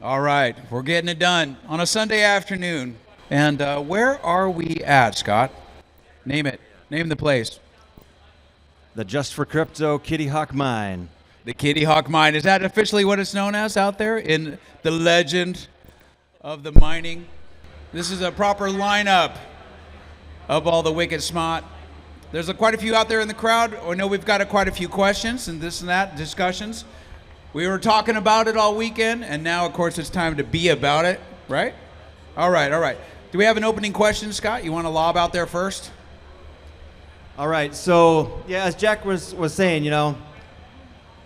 All right, we're getting it done on a Sunday afternoon. And where are we at, Scott? Name it. Name the place. The Just For Krypto Kitty Hawk Mine. The Kitty Hawk Mine. Is that officially what it's known as out there in the legend of the mining? This is a proper lineup of all the wicked smart. There's quite a few out there in the crowd. I know we've got quite a few questions and this and that, discussions. We were talking about it all weekend, and now, of course, it's time to be about it, right? All right. Do we have an opening question, Scott? You want to lob out there first? All right, so, yeah, as Jack was saying,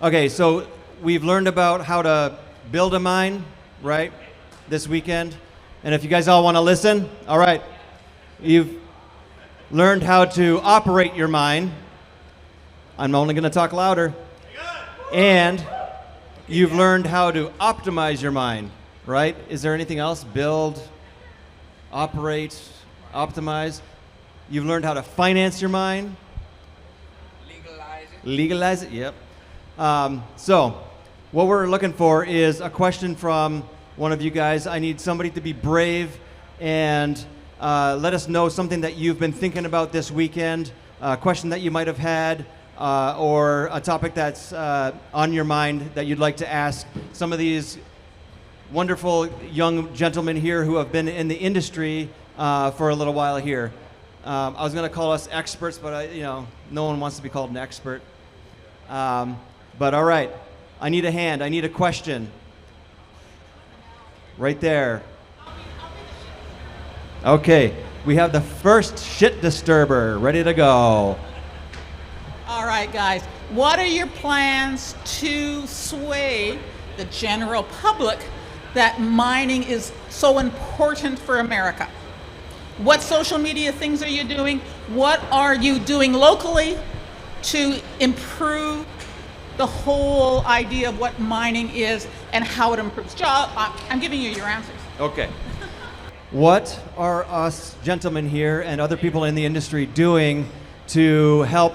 okay, so we've learned about how to build a mine, right, this weekend. And if you guys all want to listen, all right, you've learned how to operate your mine. I'm only going to talk louder. And you've learned how to optimize your mine, right? Is there anything else? Build, operate, optimize. You've learned how to finance your mine. Legalize it, yep. So what we're looking for is a question from one of you guys. I need somebody to be brave and let us know something that you've been thinking about this weekend, a question that you might have had, or a topic that's on your mind that you'd like to ask some of these wonderful young gentlemen here who have been in the industry for a little while here. I was going to call us experts, but no one wants to be called an expert. But all right, I need a hand. I need a question. Right there. Okay, we have the first shit disturber ready to go. All right, guys. What are your plans to sway the general public that mining is so important for America? What social media things are you doing? What are you doing locally to improve the whole idea of what mining is and how it improves jobs? I'm giving you your answers. Okay. What are us gentlemen here and other people in the industry doing to help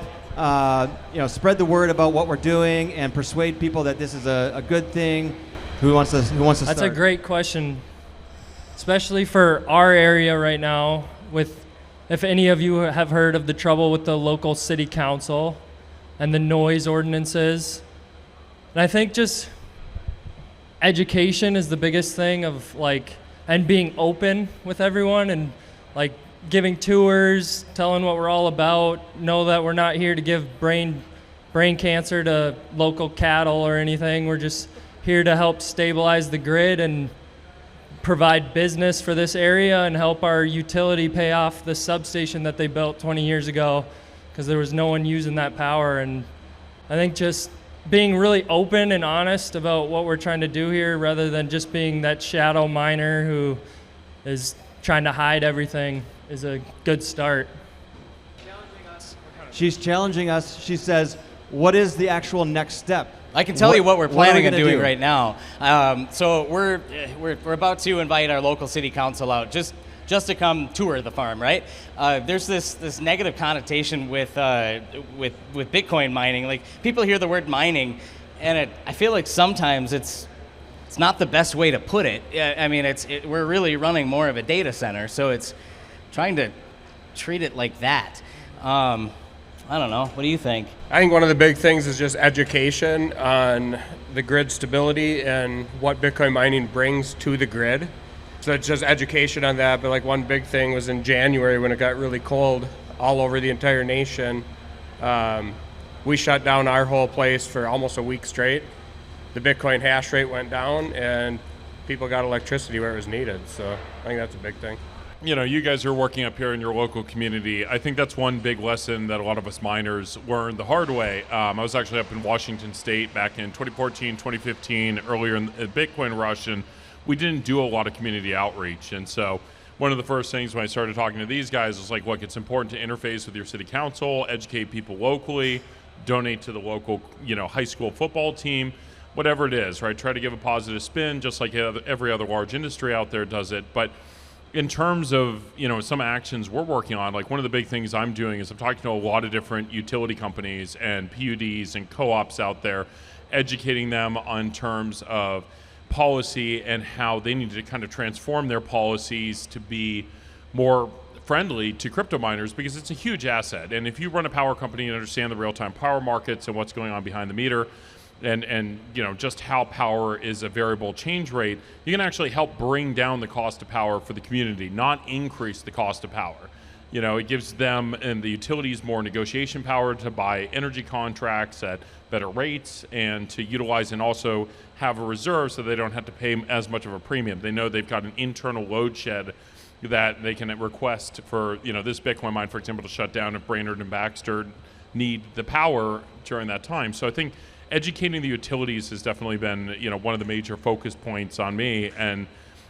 spread the word about what we're doing and persuade people that this is a good thing? Who wants to start? That's a great question, especially for our area right now. If any of you have heard of the trouble with the local city council and the noise ordinances, and I think just education is the biggest thing and being open with everyone and giving tours, telling what we're all about, know that we're not here to give brain cancer to local cattle or anything. We're just here to help stabilize the grid and provide business for this area and help our utility pay off the substation that they built 20 years ago because there was no one using that power. And I think just being really open and honest about what we're trying to do here rather than just being that shadow miner who is trying to hide everything is a good start. She's challenging us. She says, what is the actual next step? I can tell you what we're planning on doing do? right now. So we're about to invite our local city council out just to come tour the farm, right? There's this negative connotation with Bitcoin mining. Like people hear the word mining, and I feel like sometimes it's not the best way to put it. I mean, we're really running more of a data center, so it's trying to treat it like that. I don't know. What do you think? I think one of the big things is just education on the grid stability and what Bitcoin mining brings to the grid. So it's just education on that. But one big thing was in January when it got really cold all over the entire nation. We shut down our whole place for almost a week straight. The Bitcoin hash rate went down and people got electricity where it was needed. So I think that's a big thing. You guys are working up here in your local community. I think that's one big lesson that a lot of us miners learned the hard way. I was actually up in Washington State back in 2014, 2015, earlier in the Bitcoin rush, and we didn't do a lot of community outreach. And so one of the first things when I started talking to these guys was look, it's important to interface with your city council, educate people locally, donate to the local, high school football team, whatever it is, right? Try to give a positive spin, just like every other large industry out there does it. But in terms of some actions we're working on, one of the big things I'm doing is I'm talking to a lot of different utility companies and PUDs and co-ops out there, educating them on terms of policy and how they need to kind of transform their policies to be more friendly to crypto miners, because it's a huge asset. And if you run a power company and understand the real-time power markets and what's going on behind the meter, and just how power is a variable change rate, you can actually help bring down the cost of power for the community, not increase the cost of power. It gives them and the utilities more negotiation power to buy energy contracts at better rates and to utilize and also have a reserve so they don't have to pay as much of a premium. They know they've got an internal load shed that they can request for, this Bitcoin mine, for example, to shut down if Brainerd and Baxter need the power during that time. So I think educating the utilities has definitely been, one of the major focus points on me. And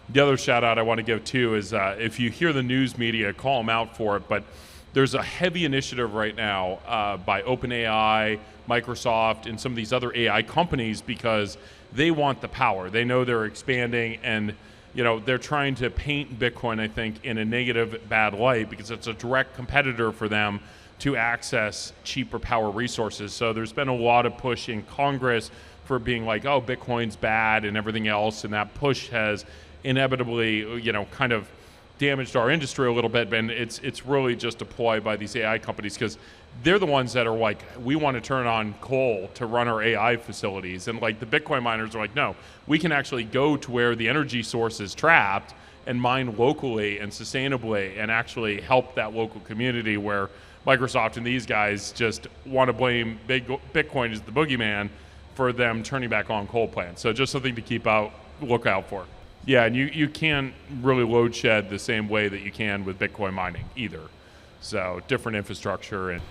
the other shout out I want to give too is if you hear the news media, call them out for it. But there's a heavy initiative right now by OpenAI, Microsoft, and some of these other AI companies because they want the power. They know they're expanding, and they're trying to paint Bitcoin, I think, in a negative, bad light because it's a direct competitor for them to access cheaper power resources. So there's been a lot of push in Congress for being like, oh, Bitcoin's bad and everything else, and that push has inevitably, kind of damaged our industry a little bit, and it's really just a ploy by these AI companies because they're the ones that are like, we want to turn on coal to run our AI facilities, and like the Bitcoin miners are like, no, we can actually go to where the energy source is trapped and mine locally and sustainably and actually help that local community, where Microsoft and these guys just want to blame Bitcoin as the boogeyman for them turning back on coal plants. So just something to look out for. Yeah, and you can't really load shed the same way that you can with Bitcoin mining either. So different infrastructure. And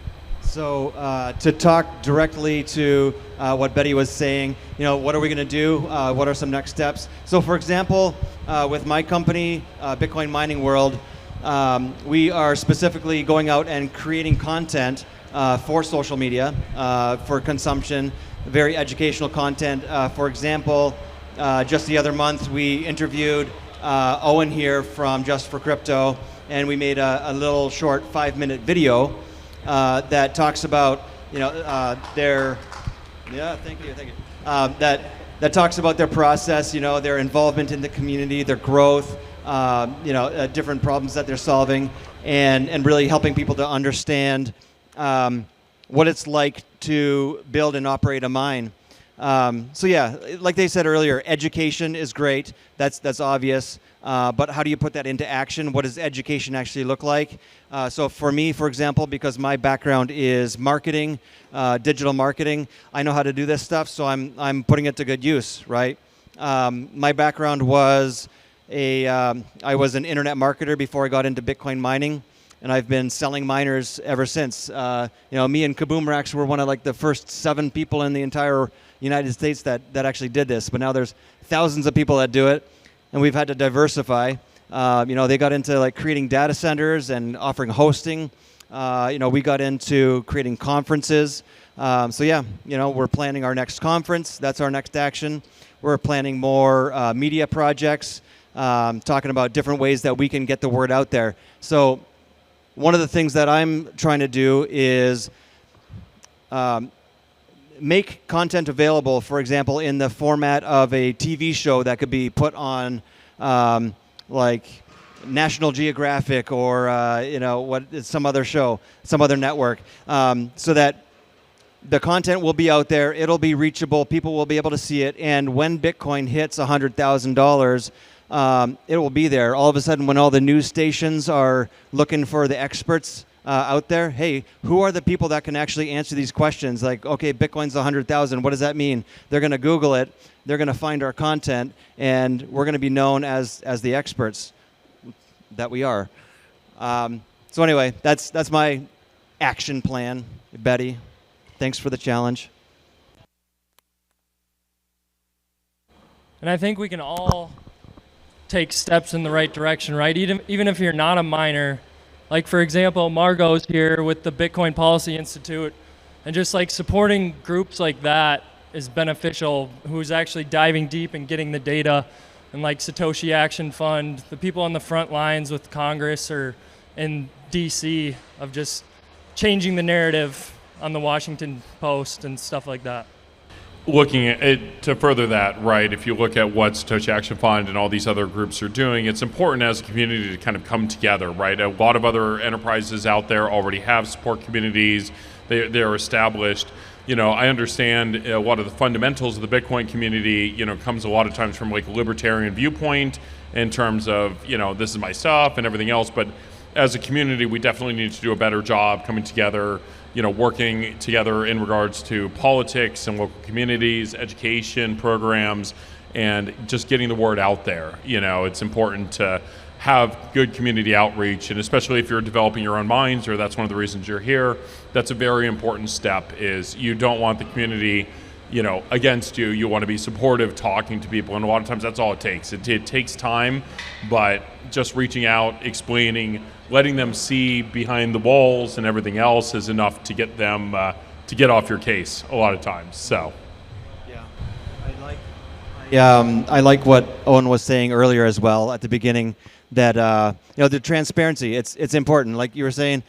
so to talk directly to what Betty was saying, what are we going to do? What are some next steps? So for example, with my company, Bitcoin Mining World, we are specifically going out and creating content for social media, for consumption, very educational content. For example, just the other month, we interviewed Owen here from Just For Krytpo, and we made a little short 5-minute video that talks about, their, thank you. That talks about their process, their involvement in the community, their growth, different problems that they're solving, and really helping people to understand what it's like to build and operate a mine. So yeah, like they said earlier, education is great. That's obvious. But how do you put that into action? What does education actually look like? So for me, for example, because my background is marketing, digital marketing, I know how to do this stuff, so I'm putting it to good use, right? My background was I was an internet marketer before I got into Bitcoin mining, and I've been selling miners ever since. Me and Kaboomracks were one of like the first 7 people in the entire United States that actually did this, but now there's thousands of people that do it, and we've had to diversify. They got into like creating data centers and offering hosting. We got into creating conferences. We're planning our next conference. That's our next action. We're planning more media projects, talking about different ways that we can get the word out there. So one of the things that I'm trying to do is make content available, for example, in the format of a TV show that could be put on like National Geographic or some other show, some other network, so that the content will be out there, it'll be reachable, people will be able to see it, and when Bitcoin hits $100,000, it will be there. All of a sudden, when all the news stations are looking for the experts out there, hey, who are the people that can actually answer these questions? Like, okay, Bitcoin's 100,000. What does that mean? They're going to Google it. They're going to find our content, and we're going to be known as the experts that we are. So anyway, that's my action plan, Betty. Thanks for the challenge. And I think we can all take steps in the right direction, right? Even if you're not a miner. Like, for example, Margot's here with the Bitcoin Policy Institute, and just like supporting groups like that is beneficial, who's actually diving deep and getting the data, and like Satoshi Action Fund, the people on the front lines with Congress or in DC of just changing the narrative on the Washington Post and stuff like that. looking at it to further that, right, if you look at what Satoshi Action Fund and all these other groups are doing, it's important as a community to kind of come together, right? A lot of other enterprises out there already have support communities. They're established. You know, I understand a lot of the fundamentals of the Bitcoin community, you know, comes a lot of times from like a libertarian viewpoint in terms of, you know, this is my stuff and everything else. But as a community, we definitely need to do a better job coming together, you know, working together in regards to politics and local communities, education programs, and just getting the word out there. You know, it's important to have good community outreach, and especially if you're developing your own mines, or that's one of the reasons you're here, that's a very important step. Is you don't want the community, you know, against you. You want to be supportive, talking to people, and a lot of times that's all it takes. It takes time, but just reaching out, explaining, letting them see behind the walls and everything else is enough to get them to get off your case a lot of times. So. I like what Owen was saying earlier as well at the beginning, that you know, the transparency, it's important. Like you were saying,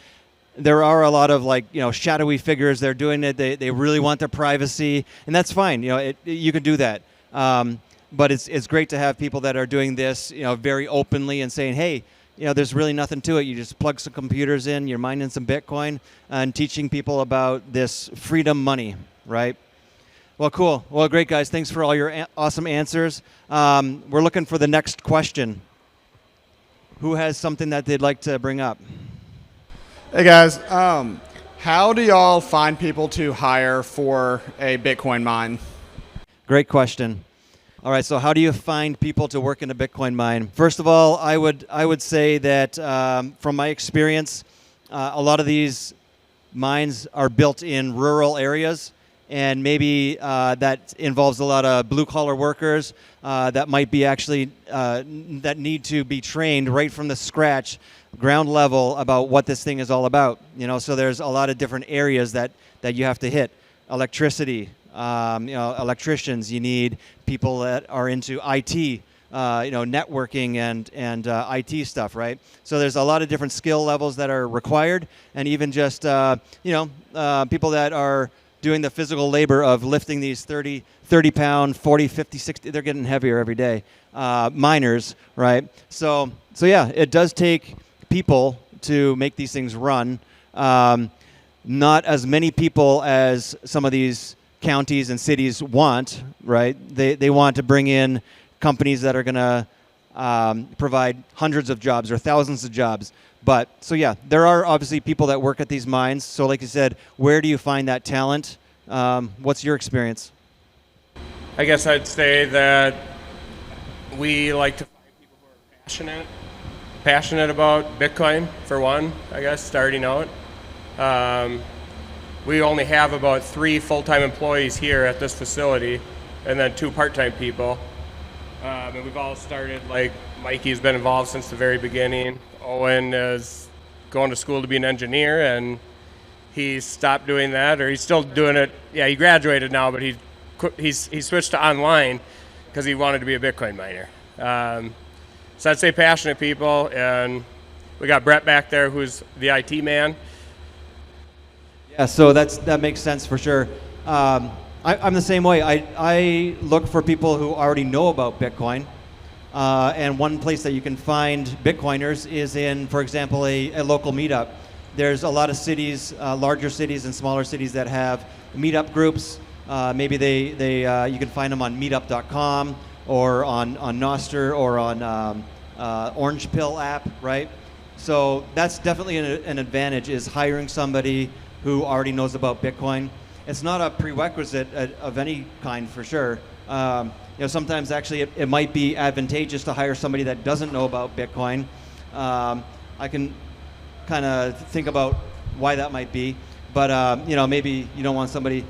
there are a lot of, like, you know, shadowy figures. They're doing it. They really want their privacy, and that's fine. You know, you can do that. But it's great to have people that are doing this, you know, very openly and saying, hey, you know, there's really nothing to it. You just plug some computers in, you're mining some Bitcoin, and teaching people about this freedom money, right? Well, cool. Well, great, guys. Thanks for all your awesome answers. We're looking for the next question. Who has something that they'd like to bring up? Hey, guys. How do y'all find people to hire for a Bitcoin mine? Great question. All right, so how do you find people to work in a Bitcoin mine? First of all, I would say that from my experience, a lot of these mines are built in rural areas, and maybe that involves a lot of blue-collar workers that might be actually that need to be trained right from the scratch, ground level, about what this thing is all about. You know, so there's a lot of different areas that you have to hit. Electricity. You know, electricians. You need people that are into IT, you know, networking and IT stuff, right? So there's a lot of different skill levels that are required, and even just you know, people that are doing the physical labor of lifting these 30 pound, 40, 50, 60. They're getting heavier every day. Miners, right? So yeah, it does take people to make these things run. Not as many people as some of these counties and cities want, right? They want to bring in companies that are going to provide hundreds of jobs or thousands of jobs. But so yeah, there are obviously people that work at these mines. So like you said, where do you find that talent? What's your experience? I guess I'd say that we like to find people who are passionate about Bitcoin, for one, I guess, starting out. We only have about 3 full-time employees here at this facility, and then 2 part-time people. And we've all started, like, Mikey's been involved since the very beginning. Owen is going to school to be an engineer, and he stopped doing that, or he's still doing it. Yeah, he graduated now, but he switched to online because he wanted to be a Bitcoin miner. So I'd say passionate people, and we got Brett back there, who's the IT man. Yeah, so that makes sense for sure. I'm the same way. I look for people who already know about Bitcoin. And one place that you can find Bitcoiners is in, for example, a local meetup. There's a lot of cities, larger cities and smaller cities, that have meetup groups. Maybe you can find them on meetup.com or on Nostr or on Orange Pill app, right? So that's definitely an advantage, is hiring somebody who already knows about Bitcoin. It's not a prerequisite of any kind, for sure. You know, sometimes actually it might be advantageous to hire somebody that doesn't know about Bitcoin. I can kind of think about why that might be, but you know, maybe you don't want somebody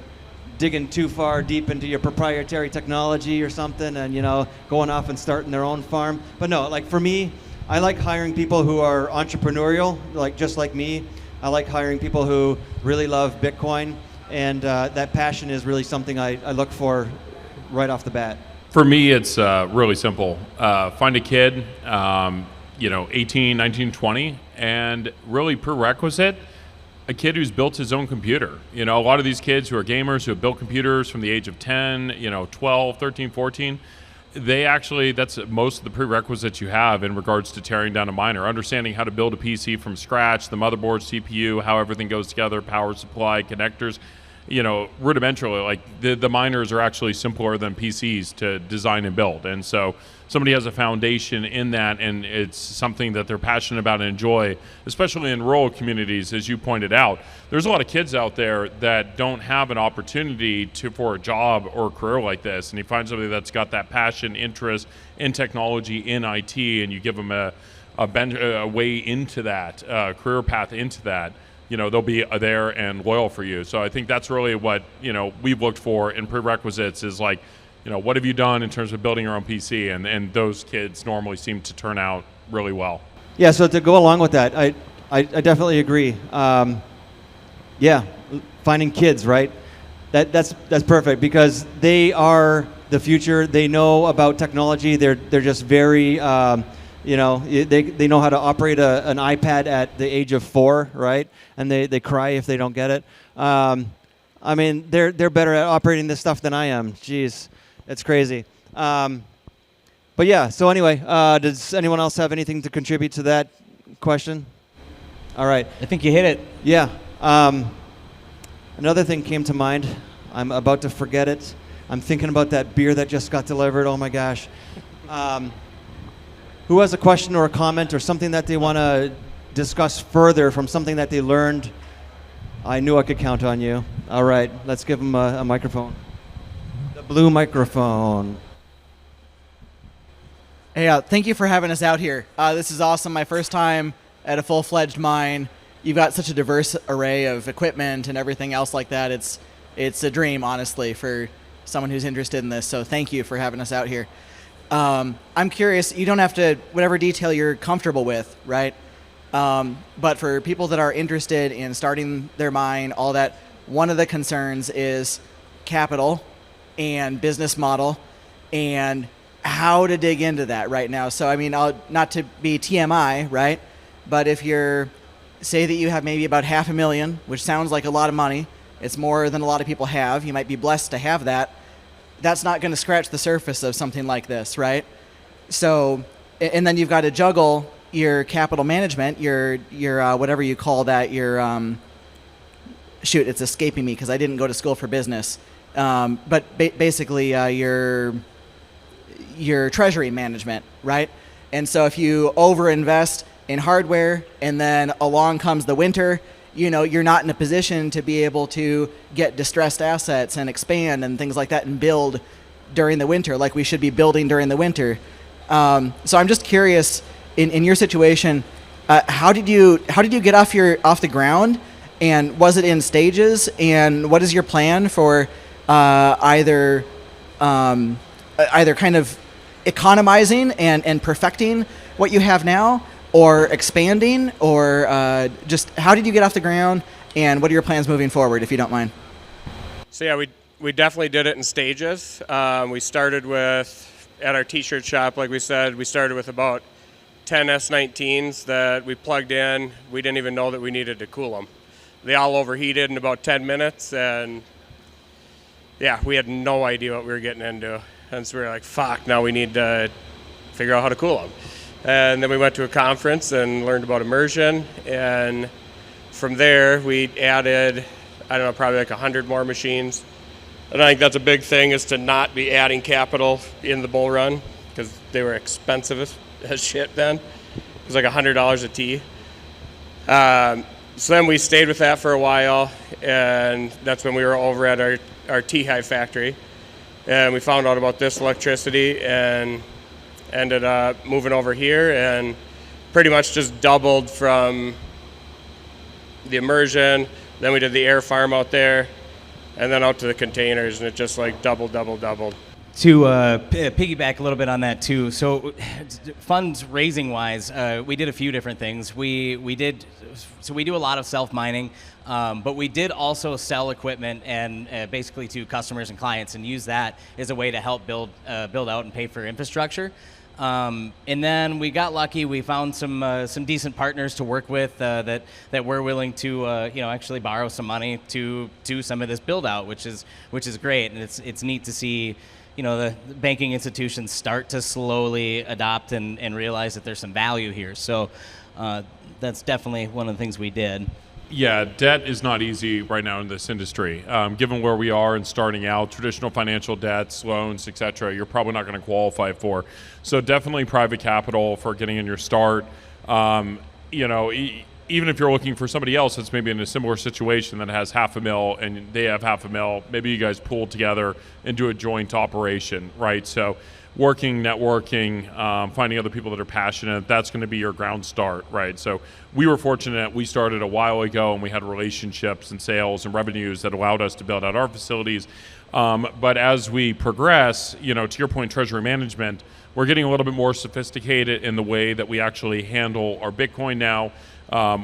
digging too far deep into your proprietary technology or something, and, you know, going off and starting their own farm. But no, like for me, I like hiring people who are entrepreneurial, like just like me. I like hiring people who really love Bitcoin, and that passion is really something I look for right off the bat. For me, it's really simple. Find a kid, you know, 18, 19, 20, and really prerequisite, a kid who's built his own computer. You know, a lot of these kids who are gamers who have built computers from the age of 10, 12, 13, 14, they actually, that's most of the prerequisites you have in regards to tearing down a miner, understanding how to build a PC from scratch, the motherboard, CPU, how everything goes together, power supply, connectors. Rudimentarily, like the miners are actually simpler than PCs to design and build. And so somebody has a foundation in that, and it's something that they're passionate about and enjoy, especially in rural communities, as you pointed out. There's a lot of kids out there that don't have an opportunity for a job or a career like this, and you find somebody that's got that passion, interest in technology, in IT, and you give them a way into that, career path into that. They'll be there and loyal for you. So I think that's really what, we've looked for in prerequisites is like, what have you done in terms of building your own PC? And those kids normally seem to turn out really well. Yeah, so to go along with that, I definitely agree. Finding kids, right? That's perfect because they are the future. They know about technology. They're just very... they know how to operate an iPad at the age of 4, right? And they cry if they don't get it. They're better at operating this stuff than I am. Jeez, it's crazy. So anyway, does anyone else have anything to contribute to that question? All right. I think you hit it. Yeah. Another thing came to mind. I'm about to forget it. I'm thinking about that beer that just got delivered. Oh my gosh. Who has a question or a comment or something that they want to discuss further from something that they learned? I knew I could count on you. All right, let's give them a microphone. The blue microphone. Hey, thank you for having us out here. This is awesome. My first time at a full-fledged mine. You've got such a diverse array of equipment and everything else like that. It's a dream, honestly, for someone who's interested in this. So thank you for having us out here. I'm curious, you don't have to, whatever detail you're comfortable with, right? But for people that are interested in starting their mine, all that, one of the concerns is capital and business model and how to dig into that right now. So, not to be TMI, right? But if say that you have maybe about $500,000, which sounds like a lot of money, it's more than a lot of people have. You might be blessed to have that. That's not going to scratch the surface of something like this, right? So, and then you've got to juggle your capital management, your whatever you call that, it's escaping me because I didn't go to school for business. But basically your treasury management, right? And so if you overinvest in hardware and then along comes the winter, you're not in a position to be able to get distressed assets and expand and things like that and build during the winter like we should be building during the winter. So I'm just curious, in your situation, how did you get off the ground, and was it in stages? And what is your plan for either kind of economizing and perfecting what you have now, or expanding, or just how did you get off the ground, and what are your plans moving forward, if you don't mind? So yeah, we definitely did it in stages. We started at our t-shirt shop, like we said, we started with about 10 S19s that we plugged in. We didn't even know that we needed to cool them. They all overheated in about 10 minutes, and yeah, we had no idea what we were getting into. And so we were like, fuck, now we need to figure out how to cool them. And then we went to a conference and learned about immersion. And from there, we added, probably like 100 more machines. And I think that's a big thing, is to not be adding capital in the bull run, because they were expensive as shit then. It was like $100 a tee. So then we stayed with that for a while, and that's when we were over at our T-Hive factory. And we found out about this electricity and ended up moving over here and pretty much just doubled from the immersion. Then we did the air farm out there, and then out to the containers, and it just like doubled. To piggyback a little bit on that too, so fundraising wise, we did a few different things. We do a lot of self-mining, but we did also sell equipment and basically to customers and clients, and use that as a way to help build out and pay for infrastructure. And then we got lucky. We found some decent partners to work with that were willing to actually borrow some money to do some of this build out, which is great. And it's neat to see the banking institutions start to slowly adopt and realize that there's some value here. So that's definitely one of the things we did. Yeah, debt is not easy right now in this industry. Given where we are and starting out, traditional financial debts, loans, etc., you're probably not going to qualify for. So definitely private capital for getting in your start. Even if you're looking for somebody else that's maybe in a similar situation that has $500,000 and they have $500,000, maybe you guys pool together and do a joint operation, right? So working, networking, finding other people that are passionate, that's going to be your ground start, right? So we were fortunate. We started a while ago and we had relationships and sales and revenues that allowed us to build out our facilities. But as we progress, to your point, treasury management, we're getting a little bit more sophisticated in the way that we actually handle our Bitcoin now.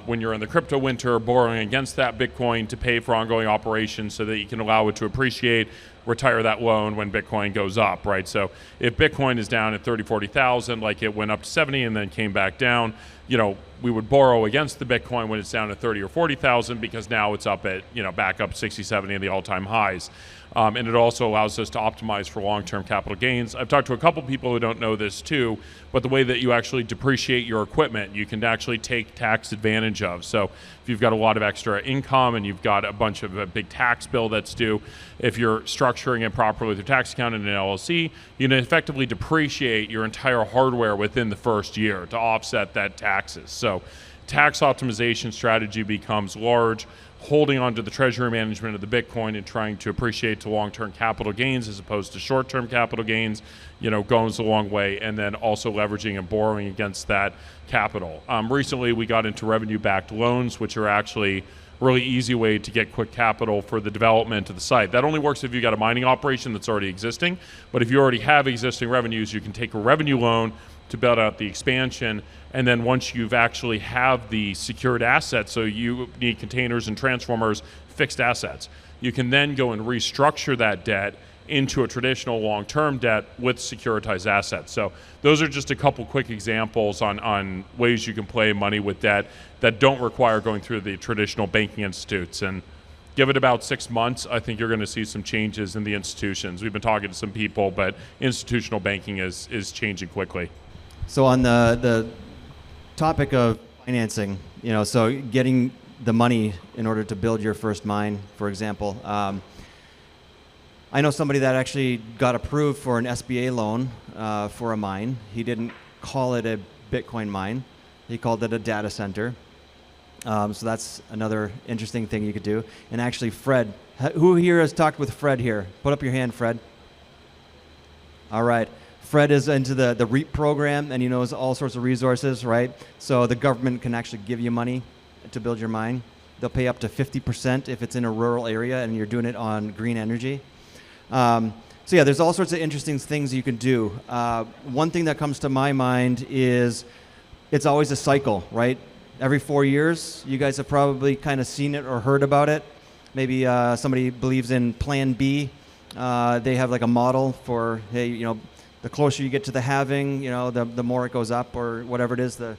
When you're in the crypto winter, borrowing against that Bitcoin to pay for ongoing operations so that you can allow it to appreciate, retire that loan when Bitcoin goes up, right? So if Bitcoin is down at 30, 40,000, like it went up to 70 and then came back down, we would borrow against the Bitcoin when it's down at 30 or 40,000 because now it's up at, back up 60, 70 and the all-time highs. And it also allows us to optimize for long-term capital gains. I've talked to a couple people who don't know this too, but the way that you actually depreciate your equipment, you can actually take tax advantage of. So if you've got a lot of extra income and you've got a bunch of a big tax bill that's due, if you're structuring it properly with your tax accountant and an LLC, you can effectively depreciate your entire hardware within the first year to offset that taxes. So tax optimization strategy becomes large. Holding on to the treasury management of the Bitcoin and trying to appreciate to long-term capital gains as opposed to short-term capital gains, goes a long way. And then also leveraging and borrowing against that capital. Recently, we got into revenue-backed loans, which are actually a really easy way to get quick capital for the development of the site. That only works if you've got a mining operation that's already existing. But if you already have existing revenues, you can take a revenue loan to build out the expansion. And then once you've actually have the secured assets, so you need containers and transformers, fixed assets, you can then go and restructure that debt into a traditional long-term debt with securitized assets. So those are just a couple quick examples on ways you can play money with debt that don't require going through the traditional banking institutes. And give it about 6 months, I think you're going to see some changes in the institutions. We've been talking to some people, but institutional banking is changing quickly. So on the topic of financing, so getting the money in order to build your first mine, for example. I know somebody that actually got approved for an SBA loan for a mine. He didn't call it a Bitcoin mine. He called it a data center. So that's another interesting thing you could do. And actually, Fred, who here has talked with Fred here? Put up your hand, Fred. All right. Fred is into the REAP program, and he knows all sorts of resources, right? So the government can actually give you money to build your mine. They'll pay up to 50% if it's in a rural area and you're doing it on green energy. So yeah, there's all sorts of interesting things you can do. One thing that comes to my mind is it's always a cycle, right? Every 4 years, you guys have probably kind of seen it or heard about it. Maybe somebody believes in Plan B. They have like a model for, hey, the closer you get to the halving, the more it goes up, or whatever it is, the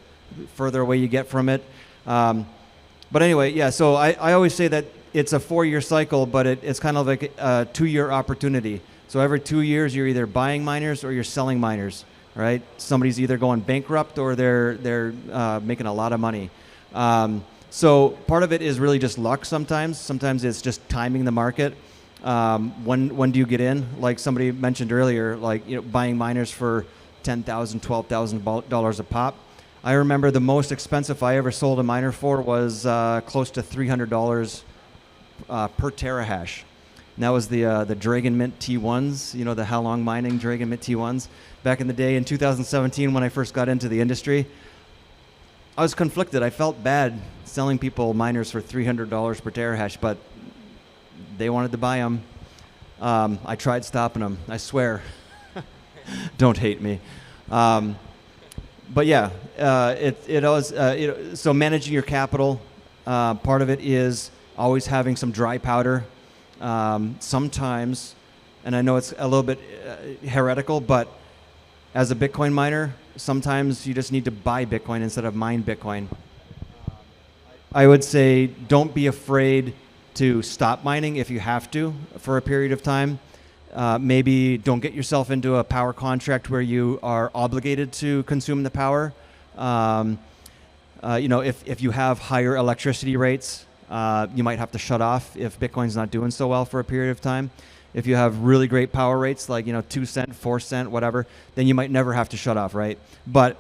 further away you get from it. But anyway, yeah, so I always say that it's a 4-year cycle, but it's kind of like a 2-year opportunity. So every 2 years, you're either buying miners or you're selling miners, right? Somebody's either going bankrupt or they're making a lot of money. So part of it is really just luck sometimes. Sometimes it's just timing the market. When do you get in? Like somebody mentioned earlier, buying miners for $10,000, $12,000 a pop. I remember the most expensive I ever sold a miner for was close to $300 per terahash. And that was the Dragon Mint T1s, the How Long Mining Dragon Mint T1s. Back in the day in 2017 when I first got into the industry, I was conflicted. I felt bad selling people miners for $300 per terahash, but they wanted to buy them. I tried stopping them, I swear. Don't hate me. But yeah, it always, so managing your capital, part of it is always having some dry powder. Sometimes, and I know it's a little bit heretical, but as a Bitcoin miner, sometimes you just need to buy Bitcoin instead of mine Bitcoin. I would say don't be afraid to stop mining if you have to for a period of time. Maybe don't get yourself into a power contract where you are obligated to consume the power. If you have higher electricity rates, you might have to shut off if Bitcoin's not doing so well for a period of time. If you have really great power rates, like 2 cent, 4 cent, whatever, then you might never have to shut off, right? But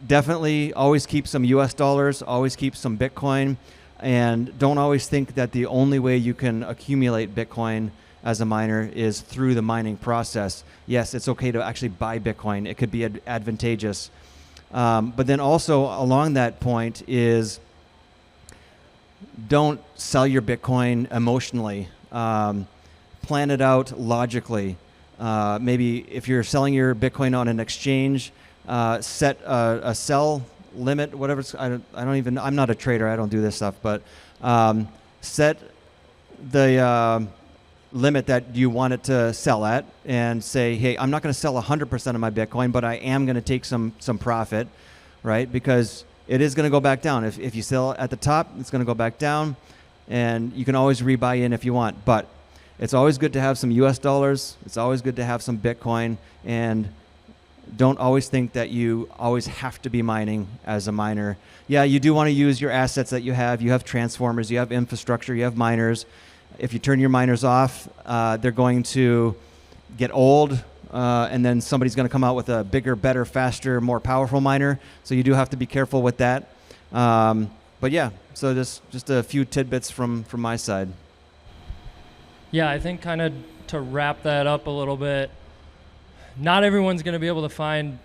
definitely always keep some US dollars, always keep some Bitcoin, and don't always think that the only way you can accumulate Bitcoin as a miner is through the mining process. Yes, it's okay to actually buy Bitcoin. It could be advantageous. But then also along that point is don't sell your Bitcoin emotionally. Plan it out logically. Maybe if you're selling your Bitcoin on an exchange, set a sell limit, whatever. I'm not a trader. I don't do this stuff, but set the limit that you want it to sell at and say, hey, I'm not going to sell 100% of my Bitcoin, but I am going to take some profit, right? Because it is going to go back down. If you sell at the top, it's going to go back down, and you can always rebuy in if you want. But it's always good to have some US dollars. It's always good to have some Bitcoin, and don't always think that you always have to be mining as a miner. Yeah, you do want to use your assets that you have. You have transformers, you have infrastructure, you have miners. If you turn your miners off, they're going to get old, and then somebody's going to come out with a bigger, better, faster, more powerful miner. So you do have to be careful with that. But yeah, so just a few tidbits from my side. Yeah, I think kind of to wrap that up a little bit, not everyone's going to be able to find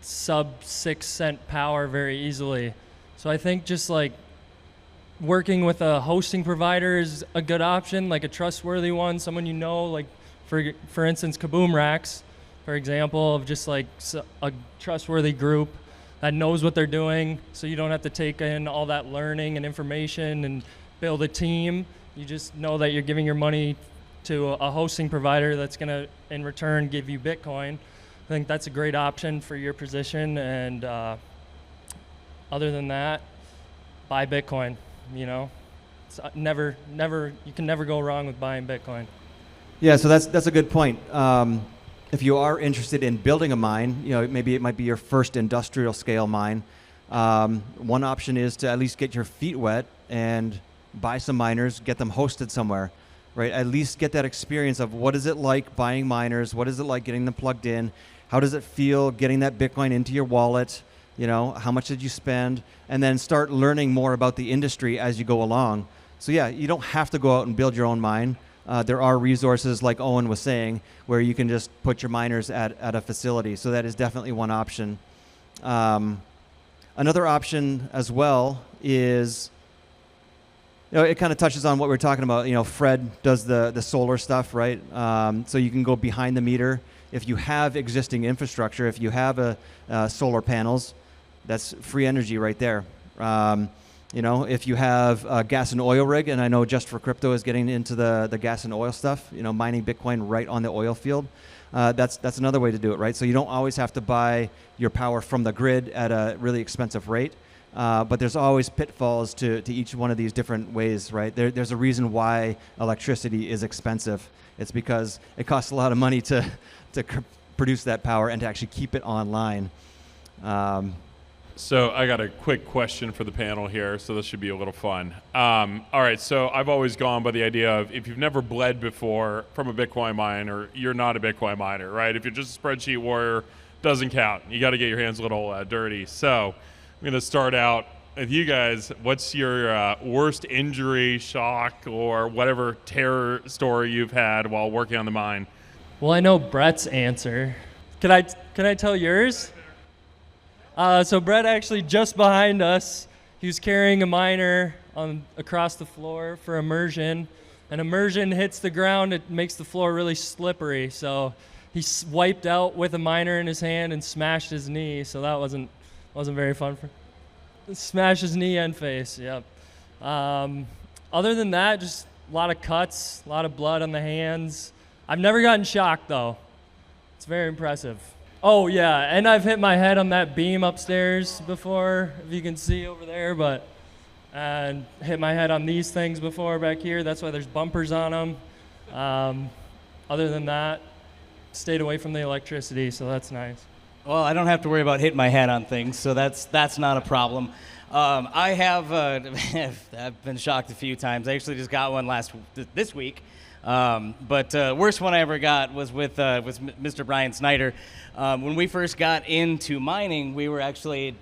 sub 6 cent power very easily. So I think just like working with a hosting provider is a good option, like a trustworthy one, someone like for instance, Kaboomracks, for example, of just like a trustworthy group that knows what they're doing, so you don't have to take in all that learning and information and build a team. You just know that you're giving your money to a hosting provider that's going to, in return, give you Bitcoin. I think that's a great option for your position, and other than that, buy Bitcoin. It's you can never go wrong with buying Bitcoin. Yeah, so that's a good point. If you are interested in building a mine, maybe it might be your first industrial scale mine. One option is to at least get your feet wet and buy some miners, get them hosted somewhere, right? At least get that experience of what is it like buying miners, what is it like getting them plugged in, how does it feel getting that Bitcoin into your wallet, how much did you spend, and then start learning more about the industry as you go along. So yeah, you don't have to go out and build your own mine. There are resources, like Owen was saying, where you can just put your miners at a facility. So that is definitely one option. Another option as well is, it kind of touches on what we're talking about. Fred does the solar stuff, right? So you can go behind the meter. If you have existing infrastructure, if you have solar panels, that's free energy right there. If you have a gas and oil rig, and I know Just For Krytpo is getting into the gas and oil stuff, mining Bitcoin right on the oil field, that's another way to do it, right? So you don't always have to buy your power from the grid at a really expensive rate, but there's always pitfalls to each one of these different ways, right? There's a reason why electricity is expensive. It's because it costs a lot of money to produce that power and to actually keep it online. So I got a quick question for the panel here, so this should be a little fun. All right, so I've always gone by the idea of if you've never bled before from a Bitcoin miner, you're not a Bitcoin miner, right? If you're just a spreadsheet warrior, doesn't count. You got to get your hands a little dirty. So I'm going to start out with you guys. What's your worst injury, shock, or whatever terror story you've had while working on the mine? Well, I know Brett's answer. Can I tell yours? So Brett actually just behind us, he was carrying a miner across the floor for immersion, and immersion hits the ground, it makes the floor really slippery, so he wiped out with a miner in his hand and smashed his knee, so that wasn't very fun for him. Smashed his knee and face, yep. Other than that, just a lot of cuts, a lot of blood on the hands. I've never gotten shocked though. It's very impressive. Oh yeah, and I've hit my head on that beam upstairs before, if you can see over there, and hit my head on these things before back here. That's why there's bumpers on them. Other than that, stayed away from the electricity, so that's nice. Well, I don't have to worry about hitting my head on things, so that's not a problem. I have I've been shocked a few times. I actually just got one this week. But worst one I ever got was with Mr. Brian Snyder. When we first got into mining, we were actually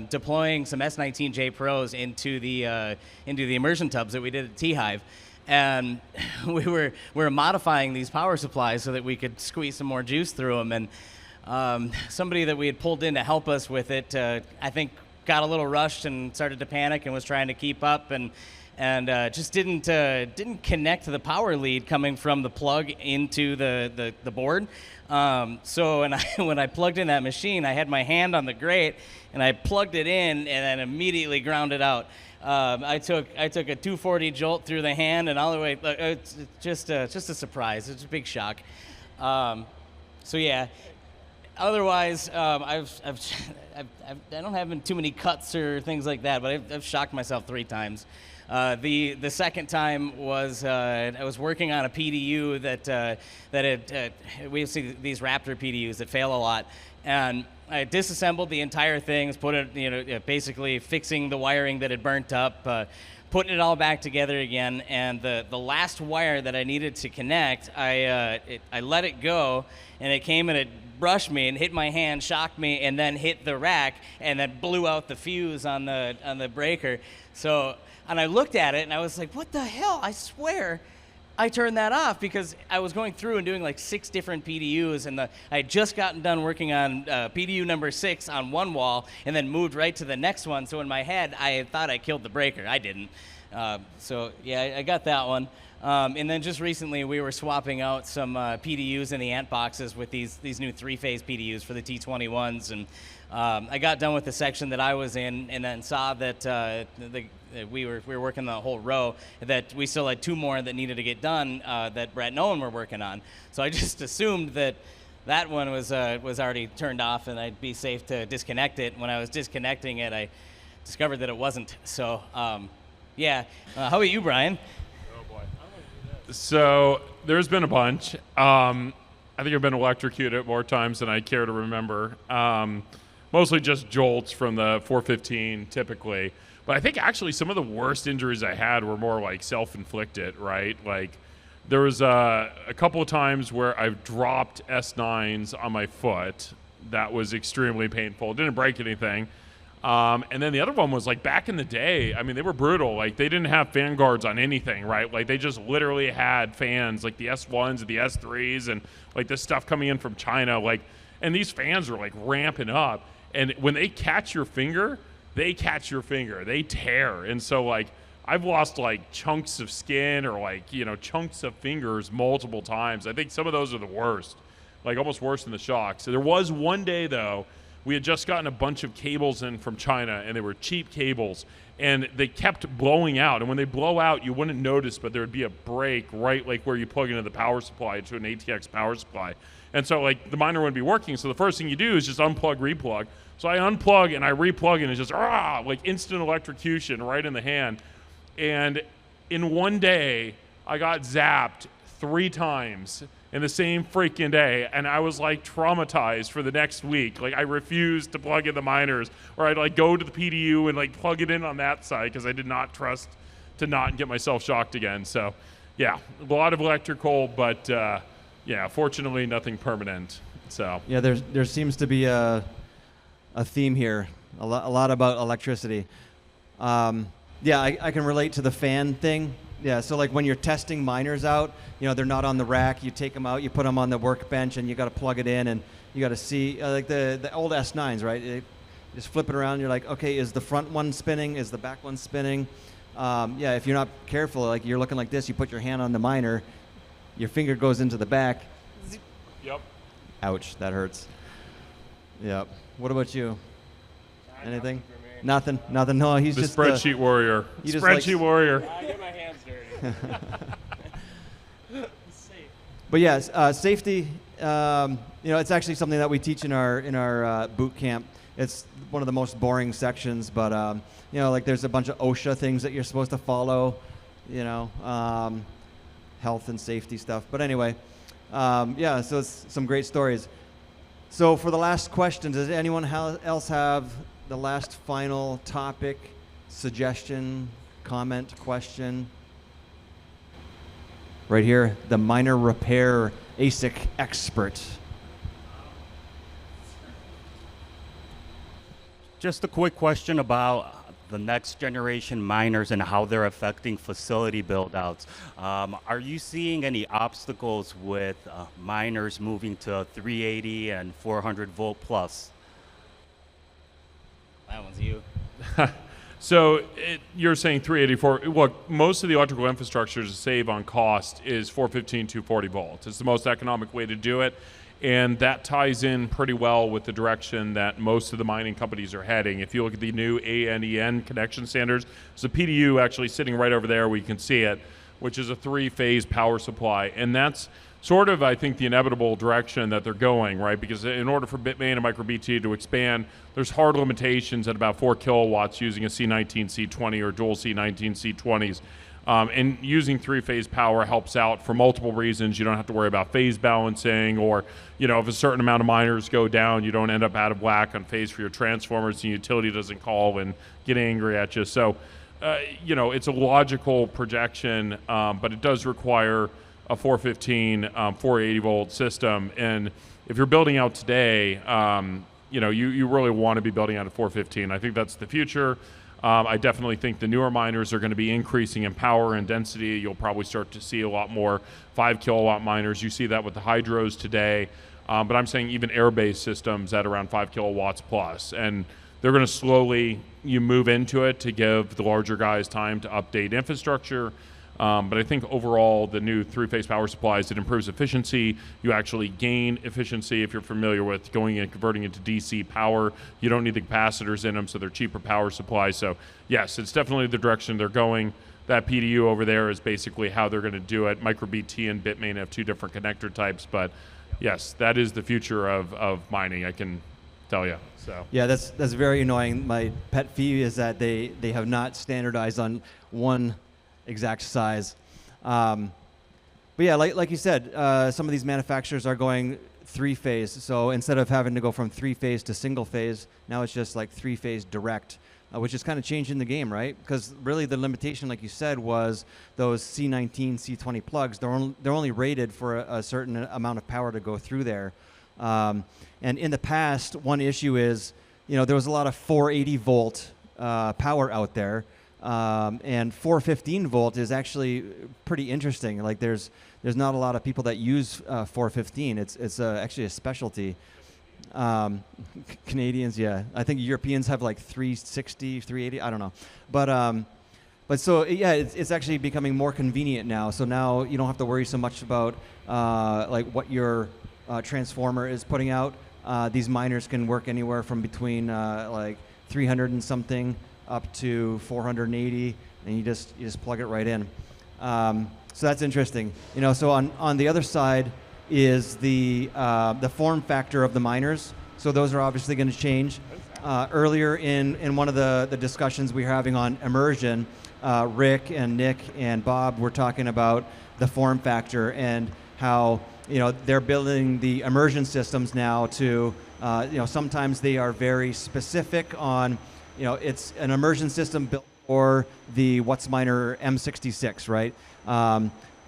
deploying some S19J Pros into the immersion tubs that we did at T-Hive. And we were modifying these power supplies so that we could squeeze some more juice through them. And somebody that we had pulled in to help us with it, I think, got a little rushed and started to panic and was trying to keep up and just didn't connect to the power lead coming from the plug into the board. So when I plugged in that machine, I had my hand on the grate and I plugged it in and then immediately ground it out. I took a 240 jolt through the hand and all the way. It's just a surprise. It's a big shock. So yeah. Otherwise, I don't have too many cuts or things like that, but I've shocked myself 3 times. The second time was I was working on a PDU that we see these Raptor PDUs that fail a lot, and I disassembled the entire thing, put it, basically fixing the wiring that had burnt up, putting it all back together again, and the last wire that I needed to connect, I let it go, and it came and it brushed me and hit my hand, shocked me, and then hit the rack, and then blew out the fuse on the breaker. So, and I looked at it and I was like, what the hell? I swear I turned that off because I was going through and doing like 6 different PDUs, and I had just gotten done working on PDU number 6 on one wall and then moved right to the next one. So in my head, I thought I killed the breaker. I didn't. So yeah, I got that one. And then just recently, we were swapping out some PDUs in the ant boxes with these new 3-phase PDUs for the T21s, and I got done with the section that I was in, and then saw that we were working the whole row, that we still had 2 more that needed to get done that Brett and Owen were working on. So I just assumed that one was already turned off, and I'd be safe to disconnect it. When I was disconnecting it, I discovered that it wasn't. So yeah, how about you, Brian? So there's been a bunch. I think I've been electrocuted more times than I care to remember. Mostly just jolts from the 415 typically. But I think actually some of the worst injuries I had were more like self-inflicted, right? Like there was a couple of times where I've dropped S9s on my foot. That was extremely painful. It didn't break anything. And then the other one was like back in the day, I mean, they were brutal. Like they didn't have fan guards on anything, right? Like they just literally had fans, like the S1s and the S3s and like this stuff coming in from China. Like, and these fans were like ramping up. And when they catch your finger, they tear. And so like I've lost like chunks of skin or like, chunks of fingers multiple times. I think some of those are the worst, like almost worse than the shock. So there was one day though, we had just gotten a bunch of cables in from China, and they were cheap cables, and they kept blowing out. And when they blow out, you wouldn't notice, but there would be a break right like where you plug into the power supply to an ATX power supply. And so like the miner wouldn't be working. So the first thing you do is just unplug, replug. So I unplug and I replug, and it's just like instant electrocution right in the hand. And in one day, I got zapped 3 times in the same freaking day, and I was like traumatized for the next week. Like I refused to plug in the miners, or I'd like go to the PDU and like plug it in on that side because I did not trust to not get myself shocked again. So yeah, a lot of electrical, but yeah, fortunately nothing permanent. So yeah, there seems to be a theme here, a lot about electricity. Yeah, I can relate to the fan thing. Yeah, so like when you're testing miners out, they're not on the rack. You take them out, you put them on the workbench, and you got to plug it in, and you got to see like the old S9s, right? You just flip it around. You're like, okay, is the front one spinning? Is the back one spinning? Yeah, if you're not careful, like you're looking like this, you put your hand on the miner, your finger goes into the back. Yep. Ouch, that hurts. Yep. What about you? Anything? Nothing. No, he's the just spreadsheet warrior. Spreadsheet warrior. I get my hands dirty. But yes, safety. it's actually something that we teach in our boot camp. It's one of the most boring sections, but like there's a bunch of OSHA things that you're supposed to follow, health and safety stuff. But anyway, so it's some great stories. So for the last question, does anyone else have the last final topic, suggestion, comment, question? Right here, the miner repair ASIC expert. Just a quick question about the next generation miners and how they're affecting facility build-outs. Are you seeing any obstacles with miners moving to 380 and 400 volt plus? That one's you. So you're saying 384. Look, most of the electrical infrastructure to save on cost is 415, 240 volts. It's the most economic way to do it. And that ties in pretty well with the direction that most of the mining companies are heading. If you look at the new ANEN connection standards, there's a PDU actually sitting right over there where you can see it, which is a 3-phase power supply. And that's sort of, I think, the inevitable direction that they're going, right? Because in order for Bitmain and MicroBT to expand, there's hard limitations at about 4 kilowatts using a C19, C20 or dual C19, C20s. And using 3-phase power helps out for multiple reasons. You don't have to worry about phase balancing, or if a certain amount of miners go down, you don't end up out of whack on phase for your transformers, and the utility doesn't call and get angry at you. So, it's a logical projection, but it does require a 415, 480 volt system. And if you're building out today, you really want to be building out a 415. I think that's the future. I definitely think the newer miners are going to be increasing in power and density. You'll probably start to see a lot more 5 kilowatt miners. You see that with the hydros today. But I'm saying even air-based systems at around 5 kilowatts plus. And they're going to slowly move into it to give the larger guys time to update infrastructure. But I think overall, the new 3-phase power supplies, it improves efficiency. You actually gain efficiency if you're familiar with going and converting into DC power. You don't need the capacitors in them, so they're cheaper power supplies. So yes, it's definitely the direction they're going. That PDU over there is basically how they're going to do it. MicroBT and Bitmain have 2 different connector types, but yes, that is the future of mining, I can tell you. So yeah, that's very annoying. My pet peeve is that they have not standardized on one exact size. But yeah, like you said, some of these manufacturers are going 3-phase. So instead of having to go from 3-phase to single phase, now it's just like 3-phase direct, which is kind of changing the game, right? Because really the limitation, like you said, was those C19, C20 plugs. They're only rated for a certain amount of power to go through there. And in the past, one issue is, there was a lot of 480 volt power out there. And 415 volt is actually pretty interesting. Like there's not a lot of people that use 415. It's actually a specialty. Canadians, yeah. I think Europeans have like 360, 380. I don't know, but so yeah, it's actually becoming more convenient now. So now you don't have to worry so much about like what your transformer is putting out. These miners can work anywhere from between like 300 and something up to 480, and you just plug it right in. So that's interesting. So on the other side is the form factor of the miners. So those are obviously going to change. Earlier in one of the discussions we were having on immersion, Rick and Nick and Bob were talking about the form factor and how they're building the immersion systems now to sometimes they are very specific on it's an immersion system built for the WhatsMiner M66, right?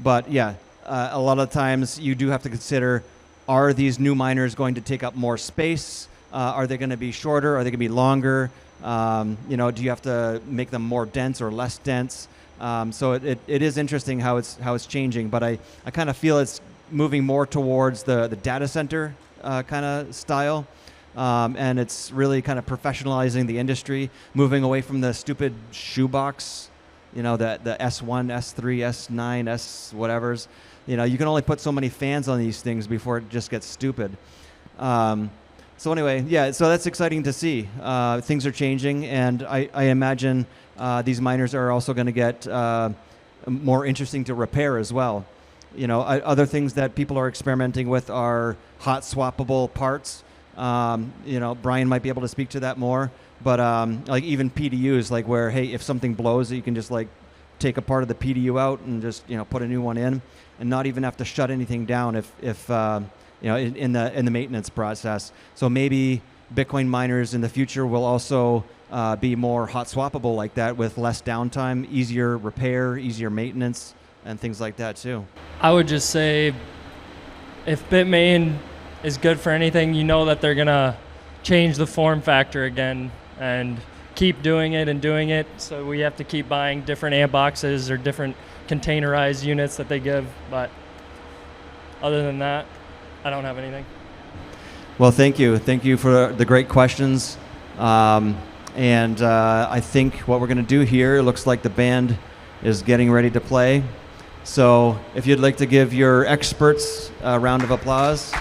But yeah, a lot of times you do have to consider, are these new miners going to take up more space? Are they going to be shorter? Are they going to be longer? Do you have to make them more dense or less dense? So it is interesting how it's changing, but I kind of feel it's moving more towards the data center kind of style. And it's really kind of professionalizing the industry, moving away from the stupid shoebox, the S1, S3, S9, S whatevers. You can only put so many fans on these things before it just gets stupid. So anyway, yeah, so that's exciting to see. Things are changing, and I imagine these miners are also going to get more interesting to repair as well. Other things that people are experimenting with are hot swappable parts. Brian might be able to speak to that more, but like even PDUs, like where, hey, if something blows, you can just like take a part of the PDU out and just put a new one in, and not even have to shut anything down if in the maintenance process. So maybe Bitcoin miners in the future will also be more hot swappable like that, with less downtime, easier repair, easier maintenance, and things like that too. I would just say, if Bitmain is good for anything, that they're gonna change the form factor again and keep doing it and doing it. So we have to keep buying different amp boxes or different containerized units that they give. But other than that, I don't have anything. Well, thank you. Thank you for the great questions. And I think what we're going to do here, it looks like the band is getting ready to play. So if you'd like to give your experts a round of applause.